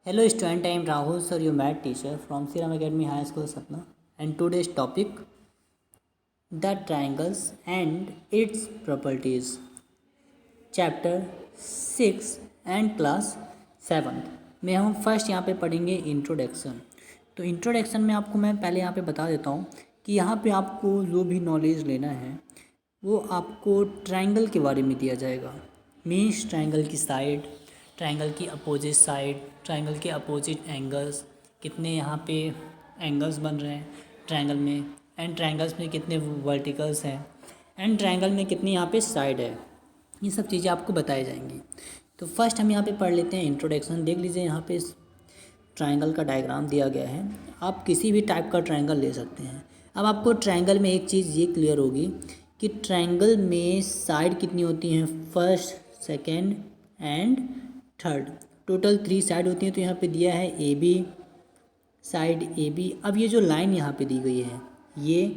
Hello student, I am Rahul sir, your math teacher from Siram Academy High School Sapna, and today's topic the triangles and its properties. Chapter 6 and class 7 में हम first यहाँ पे पढ़ेंगे introduction. तो introduction में आपको मैं पहले यहाँ पे बता देता हूँ कि यहाँ पे आपको जो भी नॉलेज लेना है वो आपको ट्रायंगल के बारे में दिया जाएगा। मीन्स ट्रायंगल की साइड, ट्रायंगल की अपोजिट साइड, ट्रायंगल के अपोजिट एंगल्स, कितने यहाँ पे एंगल्स बन रहे हैं ट्रायंगल में, एंड ट्रायंगल्स में कितने वर्टिकल्स हैं, एंड ट्रायंगल में कितनी यहाँ पे साइड है। ये सब चीज़ें आपको बताई जाएंगी। तो फर्स्ट हम यहाँ पे पढ़ लेते हैं इंट्रोडक्शन। देख लीजिए यहाँ पे ट्रायंगल का डायग्राम दिया गया है। आप किसी भी टाइप का ट्रायंगल ले सकते हैं। अब आपको ट्रायंगल में एक चीज़ ये क्लियर होगी कि ट्रायंगल में साइड कितनी होती हैं, first, second and third. Total 3 side होती हैं। तो यहाँ पे दिया है A B, side A B. अब ये जो लाइन यहाँ पे दी गई है, ये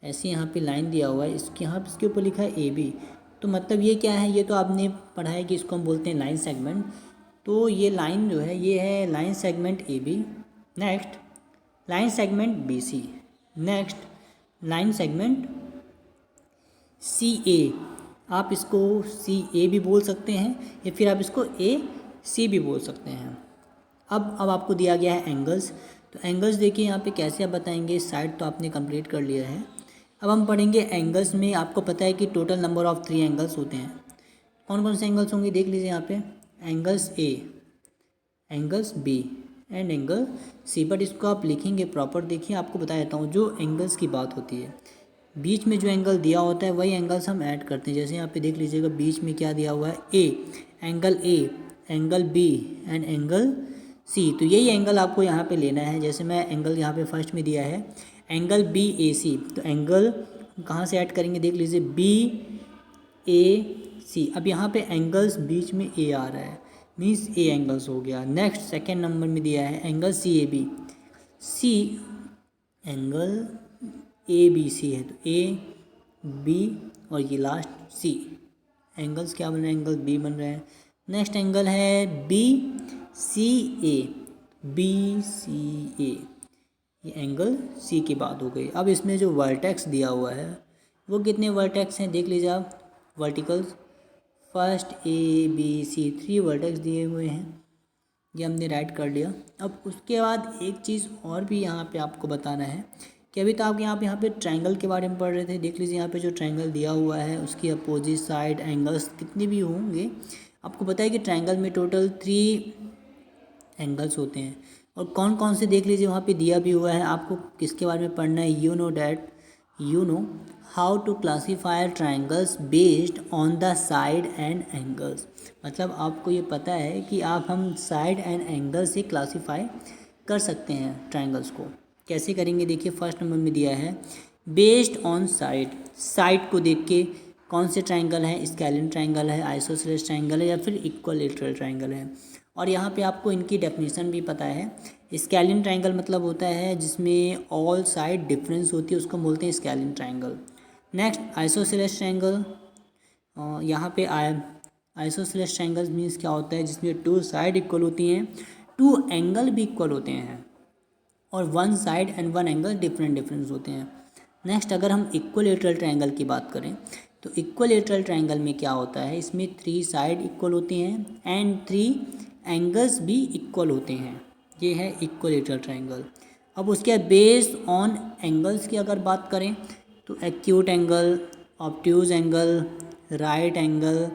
ऐसे यहाँ पे लाइन दिया हुआ है, इसके ऊपर लिखा है ए बी। तो मतलब ये क्या है, ये तो आपने पढ़ा है कि इसको हम बोलते हैं लाइन सेगमेंट। तो ये लाइन जो है ये है line segment A B. Next line segment B C. Next line segment C A. आप इसको सी ए भी बोल सकते हैं या फिर आप इसको ए सी भी बोल सकते हैं। अब आपको दिया गया है एंगल्स। तो एंगल्स देखिए यहाँ पे कैसे आप बताएंगे। साइड तो आपने कंप्लीट कर लिया है। अब हम पढ़ेंगे एंगल्स में। आपको पता है कि टोटल नंबर ऑफ़ 3 एंगल्स होते हैं। कौन कौन से एंगल्स होंगे देख लीजिए यहाँ पे। Angles A, angles B and angle C. But इसको आप लिखेंगे प्रॉपर। देखिए आपको बता देता हूँ, जो एंगल्स की बात होती है, बीच में जो एंगल दिया होता है वही एंगल्स हम ऐड करते हैं। जैसे यहाँ पे देख लीजिएगा बीच में क्या दिया हुआ है, A, angle B and angle C. तो यही एंगल आपको यहाँ पे लेना है। जैसे मैं एंगल यहाँ पे फर्स्ट में दिया है एंगल बी ए सी। तो एंगल कहाँ से ऐड करेंगे देख लीजिए, बी ए सी। अब यहाँ पे एंगल्स बीच में ए आ रहा है, मीन्स ए एंगल्स हो गया। नेक्स्ट सेकेंड नंबर में दिया है angle C A B. C angle A B C है, तो ए बी और ये लास्ट सी। एंगल्स क्या बन रहे हैं, एंगल बी बन रहे हैं। नेक्स्ट एंगल है बी सी ए, बी सी ए। ये एंगल सी की बात हो गई। अब इसमें जो वर्टेक्स दिया हुआ है वो कितने वर्टेक्स हैं देख लीजिए आप। Verticals first A B C 3 vertex दिए हुए हैं। ये हमने राइट कर लिया। अब उसके बाद एक चीज़ और भी यहाँ पे आपको बताना है कि अभी तो आप यहाँ पे ट्रायंगल के बारे में पढ़ रहे थे। देख लीजिए यहाँ पे जो ट्रायंगल दिया हुआ है उसकी अपोजिट साइड एंगल्स कितने भी होंगे। आपको पता है कि ट्रायंगल में टोटल 3 एंगल्स होते हैं। और कौन कौन से देख लीजिए वहाँ पे दिया भी हुआ है। आपको किसके बारे में पढ़ना है, you know how to classify triangles based on the side and angles. मतलब आपको ये पता है कि हम साइड एंड एंगल से क्लासीफाई कर सकते हैं ट्रायंगल्स को। कैसे करेंगे देखिए, फर्स्ट नंबर में दिया है बेस्ड ऑन साइड। साइड को देख के कौन से ट्रायंगल है, स्केलिन ट्रायंगल है, आइसोसेलेस ट्रायंगल है या फिर इक्विलैटरल ट्रायंगल है। और यहाँ पे आपको इनकी डेफिनेशन भी पता है। स्केलिन ट्रायंगल मतलब होता है जिसमें ऑल साइड डिफरेंस होती है, उसको बोलते हैं scalene triangle. Next isosceles triangle. यहाँ पे आइसोसेलेस ट्रायंगल मीन्स क्या होता है, जिसमें 2 साइड इक्वल होती हैं, 2 एंगल भी इक्वल होते हैं और 1 साइड एंड 1 एंगल डिफरेंस होते हैं। नेक्स्ट अगर हम इक्विलैटरल ट्रायंगल की बात करें तो इक्विलैटरल ट्रायंगल में क्या होता है, इसमें 3 साइड इक्वल होती हैं एंड 3 एंगल्स भी इक्वल होते हैं। ये है इक्विलैटरल ट्रायंगल। अब उसके बेस्ड ऑन एंगल्स की अगर बात करें तो acute angle, obtuse angle, right angle.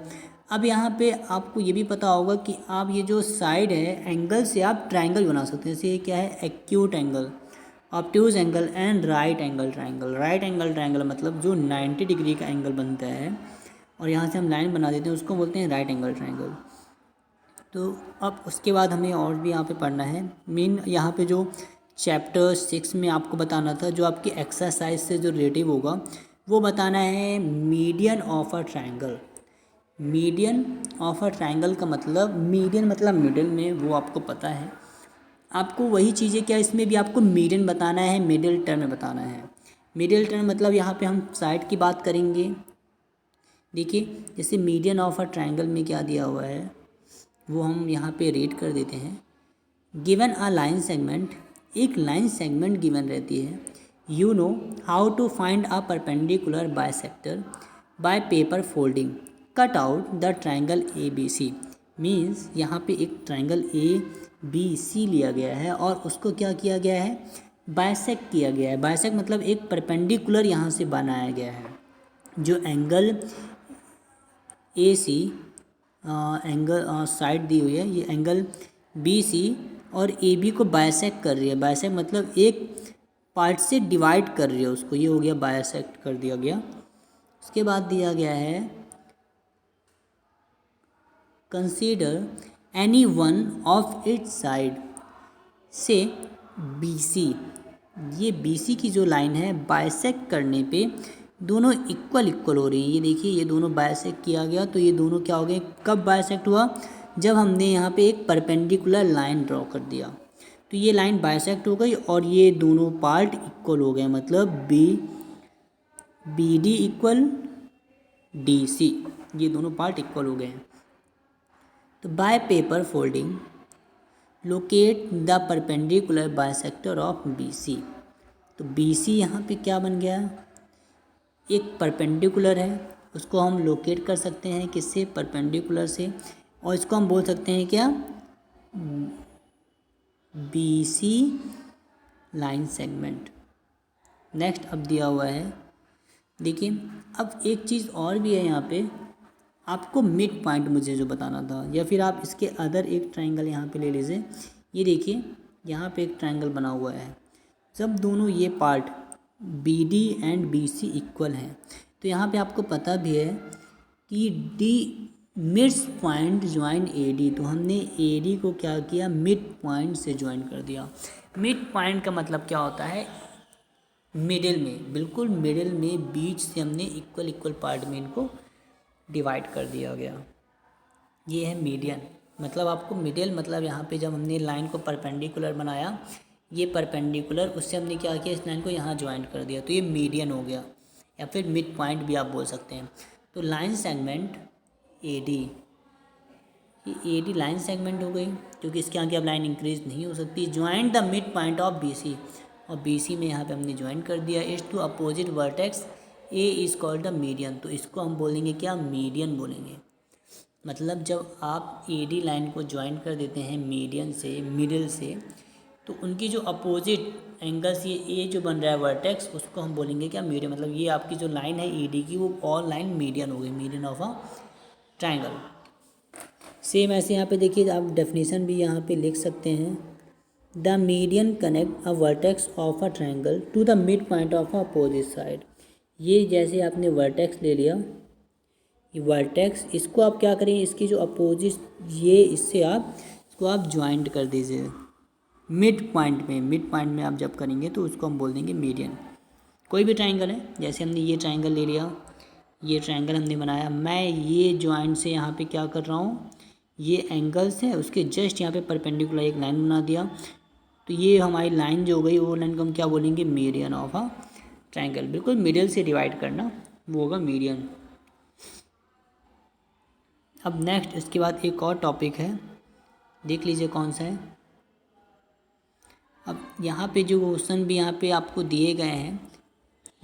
अब यहाँ पे आपको ये भी पता होगा कि आप ये जो साइड है एंगल से आप ट्रायंगल बना सकते हैं। जैसे ये क्या है, acute angle, obtuse angle and right angle triangle. Right angle triangle मतलब जो 90 डिग्री का एंगल बनता है और यहाँ से हम लाइन बना देते हैं, उसको बोलते हैं राइट एंगल ट्रायंगल। तो अब उसके बाद हमें और भी यहाँ पे पढ़ना है। मेन यहाँ पे जो चैप्टर 6 में आपको बताना था, जो आपकी एक्सरसाइज से जो रिलेटिव होगा वो बताना है median of a triangle. Median of a triangle का मतलब, मीडियन मतलब मिडिल में, वो आपको पता है। आपको वही चीज़ें क्या, इसमें भी आपको मीडियन बताना है, मिडिल टर्म बताना है। मिडिल टर्म मतलब यहाँ पे हम साइड की बात करेंगे। देखिए जैसे मीडियन ऑफ अ ट्रायंगल में क्या दिया हुआ है वो हम यहाँ पे रीड कर देते हैं। गिवन अ लाइन सेगमेंट, एक लाइन सेगमेंट गिवन रहती है। You know how to find a perpendicular bisector by paper folding, cut out the triangle A B C. Means यहाँ पे एक ट्राइंगल ए बी सी लिया गया है और उसको क्या किया गया है, बाइसेक्ट किया गया है। बाइसेक्ट मतलब एक परपेंडिकुलर यहाँ से बनाया गया है। जो angle A C angle side दी हुई है, ये एंगल बी सी और ए बी को बाइसेक्ट कर रही है। बाइसेक्ट मतलब एक पार्ट से डिवाइड कर रही है उसको, ये हो गया बाइसेक्ट कर दिया गया। उसके बाद दिया गया है consider any one of its side से बी सी। ये बी सी की जो लाइन है बाइसेक्ट करने पे दोनों इक्वल हो रही हैं। ये देखिए, ये दोनों बाइसेक्ट किया गया तो ये दोनों क्या हो गए, कब बाइसेक्ट हुआ, जब हमने यहाँ पे एक परपेंडिकुलर लाइन ड्रॉ कर दिया तो ये लाइन बाइसेक्ट हो गई और ये दोनों पार्ट इक्वल हो गए। मतलब B D equal D C, ये दोनों पार्ट इक्वल हो गए हैं। तो by paper folding locate the perpendicular bisector of B C. तो बी सी यहाँ पे क्या बन गया, एक परपेंडिकुलर है, उसको हम लोकेट कर सकते हैं किससे, परपेंडिकुलर से, और इसको हम बोल सकते हैं क्या, B C line segment. Next अब दिया हुआ है, देखिए अब एक चीज़ और भी है यहाँ पे, आपको मिड पॉइंट मुझे जो बताना था, या फिर आप इसके अदर एक ट्रायंगल यहाँ पे ले लीजिए। ये देखिए यहाँ पे एक ट्रायंगल बना हुआ है, जब दोनों ये part B D and B C equal हैं तो यहाँ पे आपको पता भी है कि D mids point join A D, तो हमने ए डी को क्या किया, मिड पॉइंट से ज्वाइन कर दिया। मिड पॉइंट का मतलब क्या होता है, मिडिल में, बिल्कुल मिडिल में, बीच से हमने इक्वल पार्ट में इनको डिवाइड कर दिया गया। ये है मीडियन, मतलब आपको मिडिल मतलब यहाँ पे जब हमने लाइन को परपेंडिकुलर बनाया, ये परपेंडिकुलर, उससे हमने क्या किया, इस लाइन को यहाँ ज्वाइन कर दिया, तो ये मीडियन हो गया या फिर मिड पॉइंट भी आप बोल सकते हैं। तो लाइन सेगमेंट ए डी, ये ए डी लाइन सेगमेंट हो गई क्योंकि इसके आगे अब लाइन इंक्रीज नहीं हो सकती। Join the mid point of B C, और बी सी में यहाँ पे हमने ज्वाइन कर दिया। Is to opposite vertex A is called the median, तो इसको हम बोलेंगे क्या, मीडियन बोलेंगे। मतलब जब आप ए डी लाइन को ज्वाइन कर देते हैं मीडियन से, मिडिल से, तो उनकी जो अपोजिट एंगल्स, ये ए जो बन रहा है वर्टेक्स, उसको हम बोलेंगे क्या, मीडियन। मतलब ये आपकी जो लाइन है ई डी की, वो ऑल लाइन मीडियन हो गई, median of a triangle. Same ऐसे यहाँ पे देखिए, आप डेफिनेशन भी यहाँ पे लिख सकते हैं, the median connect a vertex of a triangle to the mid point of a opposite side. ये जैसे आपने वर्टेक्स ले लिया, ये वर्टेक्स, इसको आप क्या करें, इसकी जो अपोजिट, ये इससे आप इसको आप ज्वाइंट कर दीजिए मिड पॉइंट में। मिड पॉइंट में आप जब करेंगे तो उसको हम बोल देंगे मीडियन। कोई भी ट्रायंगल है, जैसे हमने ये ट्रायंगल ले लिया, ये ट्रायंगल हमने बनाया, मैं ये ज्वाइंट से यहाँ पे क्या कर रहा हूँ, ये एंगल्स है, उसके जस्ट यहाँ पे परपेंडिकुलर एक लाइन बना दिया, तो ये हमारी लाइन जो हो गई, वो लाइन को हम क्या बोलेंगे, मीडियन ऑफ अ ट्रायंगल। बिल्कुल मिडिल से डिवाइड करना, वो होगा मीडियन। अब नेक्स्ट इसके बाद एक और टॉपिक है, देख लीजिए कौन सा है। अब यहाँ पे जो क्वेश्चन भी यहाँ पे आपको दिए गए हैं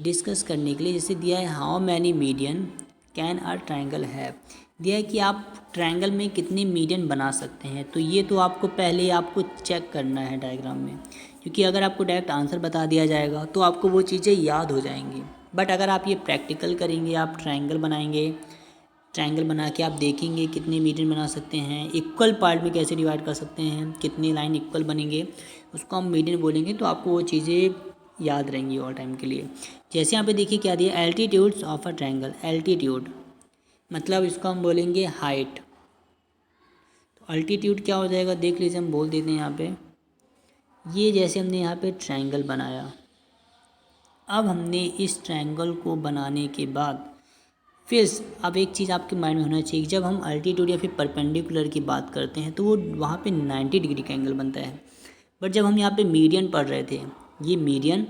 डिस्कस करने के लिए, जैसे दिया है how many median can a triangle have, दिया है कि आप ट्रायंगल में कितने मीडियन बना सकते हैं। तो ये तो आपको पहले आपको चेक करना है डायग्राम में, क्योंकि अगर आपको डायरेक्ट आंसर बता दिया जाएगा तो आपको वो चीज़ें याद हो जाएंगी। बट अगर आप ये प्रैक्टिकल करेंगे, आप ट्रायंगल बनाएंगे, ट्रायंगल बना के आप देखेंगे कितने मीडियन बना सकते हैं, इक्वल पार्ट में कैसे डिवाइड कर सकते हैं, कितनी लाइन इक्वल बनेंगे, उसको हम मीडियन बोलेंगे, तो आपको वो चीज़ें याद रहेंगी ऑल टाइम के लिए। जैसे यहाँ पे देखिए क्या दिया, altitudes of a triangle. Altitude मतलब इसको हम बोलेंगे हाइट। तो अल्टीट्यूड क्या हो जाएगा, देख लीजिए, हम बोल देते हैं यहाँ पे, ये जैसे हमने यहाँ पे ट्रायंगल बनाया, अब हमने इस ट्रायंगल को बनाने के बाद फिर अब एक चीज़ आपके माइंड में होना चाहिए, जब हम अल्टीट्यूड या फिर परपेंडिकुलर की बात करते हैं तो वो वहाँ पे 90 डिग्री का एंगल बनता है। बट जब हम यहाँ पे मीडियन पढ़ रहे थे, ये मीडियन,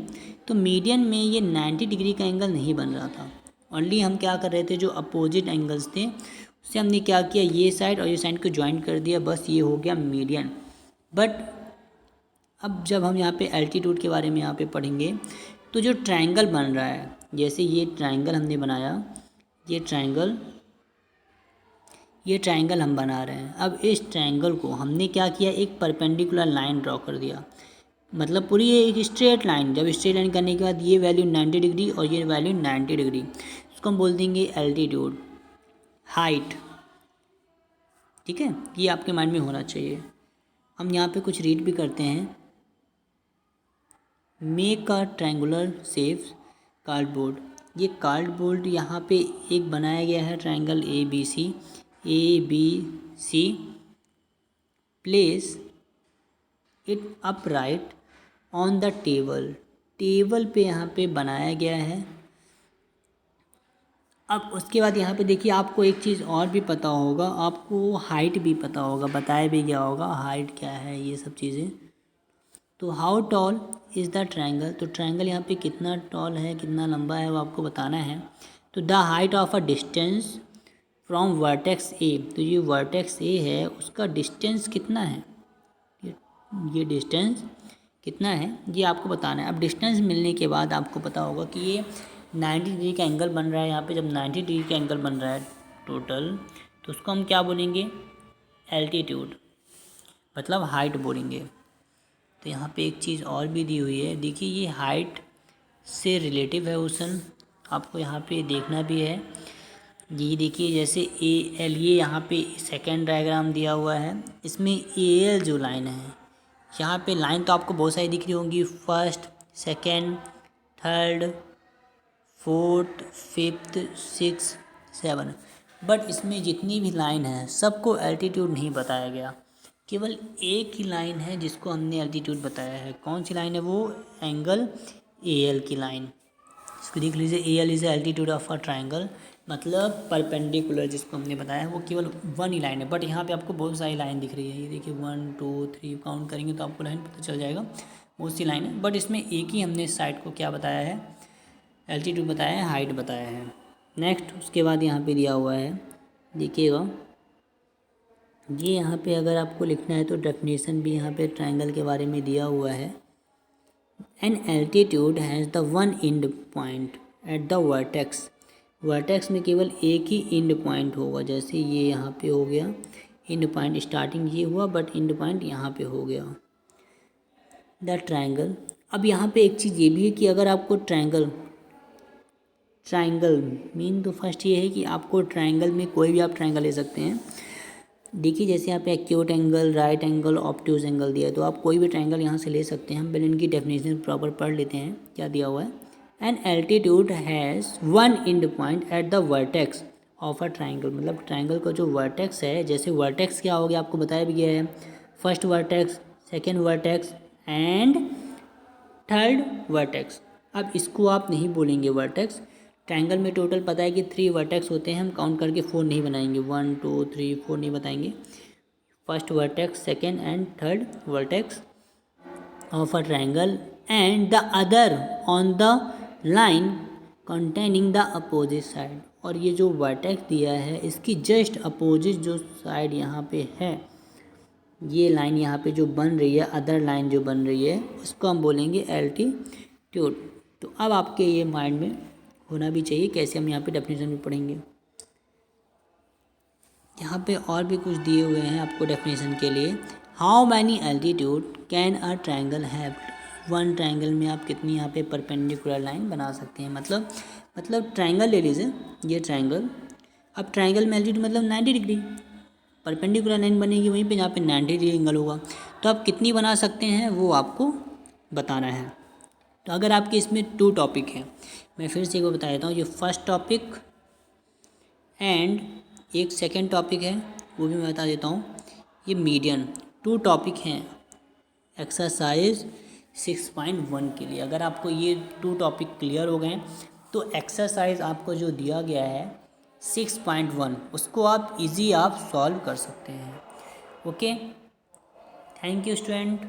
तो मीडियन में ये 90 डिग्री का एंगल नहीं बन रहा था। ओनली हम क्या कर रहे थे, जो अपोजिट एंगल्स थे उससे हमने क्या किया, ये साइड और ये साइड को ज्वाइन कर दिया, बस ये हो गया मीडियन। बट अब जब हम यहाँ पे एल्टीट्यूड के बारे में यहाँ पे पढ़ेंगे, तो जो ट्रायंगल बन रहा है, जैसे ये ट्रायंगल हमने बनाया, ये ट्रायंगल हम बना रहे हैं। अब इस ट्रायंगल को हमने क्या किया, एक परपेंडिकुलर लाइन ड्रॉ कर दिया, मतलब पूरी ये एक स्ट्रेट लाइन। जब स्ट्रेट लाइन करने के बाद ये वैल्यू 90 डिग्री और ये वैल्यू 90 डिग्री, इसको हम बोल देंगे एल्टीट्यूड, हाइट। ठीक है, ये आपके माइंड में होना चाहिए। हम यहाँ पे कुछ रीड भी करते हैं, make a triangular shape cardboard. ये कार्डबोर्ड यहाँ पे एक बनाया गया है triangle A B C. Place it upright on the table पे यहाँ पे बनाया गया है। अब उसके बाद यहाँ पे देखिए, आपको एक चीज़ और भी पता होगा, आपको हाइट भी पता होगा, बताया भी गया होगा हाइट क्या है, ये सब चीज़ें। तो how tall is the triangle, तो ट्रायंगल यहाँ पे कितना टॉल है, कितना लंबा है, वो आपको बताना है। तो the height of a distance from vertex ए, तो ये वर्टेक्स ए है, उसका डिस्टेंस कितना है, ये डिस्टेंस कितना है, ये आपको बताना है। अब डिस्टेंस मिलने के बाद आपको पता होगा कि ये 90 डिग्री का एंगल बन रहा है। यहाँ पे जब 90 डिग्री का एंगल बन रहा है टोटल, तो उसको हम क्या बोलेंगे, एल्टीट्यूड, मतलब हाइट बोलेंगे। तो यहाँ पे एक चीज़ और भी दी हुई है, देखिए ये हाइट से रिलेटिव है क्वेश्चन, आपको यहाँ पे देखना भी है। ये देखिए, जैसे ए एल, ये यहाँ पे सेकेंड डायग्राम दिया हुआ है, इसमें ए एल जो लाइन है, यहाँ पे लाइन तो आपको बहुत सारी दिख रही होंगी, first, second, third, fourth, fifth, six, seven, but इसमें जितनी भी लाइन है सबको एल्टीट्यूड नहीं बताया गया, केवल एक ही लाइन है जिसको हमने एल्टीट्यूड बताया है। कौन सी लाइन है वो, एंगल ए एल की लाइन। इसको देख लीजिए, A L is altitude of a triangle, मतलब परपेंडिकुलर जिसको हमने बताया वो केवल वन ही लाइन है। बट यहाँ पे आपको बहुत सारी लाइन दिख रही है, ये देखिए 1 2 3 काउंट करेंगे तो आपको लाइन पता चल जाएगा, बहुत सी लाइन है। बट इसमें एक ही हमने साइड को क्या बताया है, एल्टीट्यूड बताया है, हाइट बताया है। नेक्स्ट उसके बाद यहाँ पे दिया हुआ है, देखिएगा, ये यहाँ पे अगर आपको लिखना है तो डेफिनेशन भी यहाँ पे ट्रायंगल के बारे में दिया हुआ है। An altitude has the one and point at the vertex, vertex में केवल एक ही एंड पॉइंट होगा, जैसे ये यहाँ पे हो गया एंड पॉइंट, स्टार्टिंग ये हुआ बट एंड पॉइंट यहाँ पे हो गया द ट्रायंगल। अब यहाँ पे एक चीज़ ये भी है कि अगर आपको ट्रायंगल मीन, तो फर्स्ट ये है कि आपको ट्रायंगल में कोई भी आप ट्रायंगल ले सकते हैं। देखिए जैसे यहाँ पे acute angle, right angle, obtuse angle दिया है, तो आप कोई भी ट्रायंगल यहाँ से ले सकते हैं। हम पहले इनकी डेफिनेशन प्रॉपर पढ़ लेते हैं, क्या दिया हुआ है। An altitude has one and point at the vertex of a triangle, मतलब ट्रायंगल का जो वर्टेक्स है, जैसे वर्टेक्स क्या हो गया आपको बताया भी गया है, first vertex, second vertex and third vertex. अब इसको आप नहीं बोलेंगे वर्टेक्स, ट्रायंगल में टोटल पता है कि 3 वर्टेक्स होते हैं, हम काउंट करके 4 नहीं बनाएंगे, 1 2 3 4 नहीं बताएंगे। First vertex, second and third vertex of a triangle and the other on the line containing the opposite side. और ये जो वर्टेक्स दिया है इसकी जस्ट अपोजिट जो साइड यहाँ पे है, ये लाइन यहाँ पे जो बन रही है, अदर लाइन जो बन रही है, उसको हम बोलेंगे एल्टीट्यूड। तो अब आपके ये माइंड में होना भी चाहिए, कैसे हम यहाँ पे डेफिनेशन में पढ़ेंगे। यहाँ पे और भी कुछ दिए हुए हैं आपको डेफिनेशन के लिए। How many altitude can a triangle have, one triangle में आप कितनी यहाँ पे परपेंडिकुलर लाइन बना सकते हैं। मतलब ट्रायंगल ले लीजिए, ये ट्रायंगल, अब ट्रायंगल में एल्टीट्यूड मतलब 90 डिग्री, परपेंडिकुलर लाइन बनेगी वहीं पे जहाँ पे 90 डिग्री एंगल होगा, तो आप कितनी बना सकते हैं वो आपको बताना है। तो अगर आपके इसमें 2 टॉपिक हैं, मैं फिर से एक बार बता देता हूँ, ये फर्स्ट टॉपिक एंड एक सेकेंड टॉपिक है, वो भी मैं बता देता हूँ, ये मीडियन 2 टॉपिक हैं एक्सरसाइज 6.1 के लिए। अगर आपको ये 2 टॉपिक क्लियर हो गए तो एक्सरसाइज आपको जो दिया गया है 6.1, उसको आप इजी आप सॉल्व कर सकते हैं। Okay, thank you student.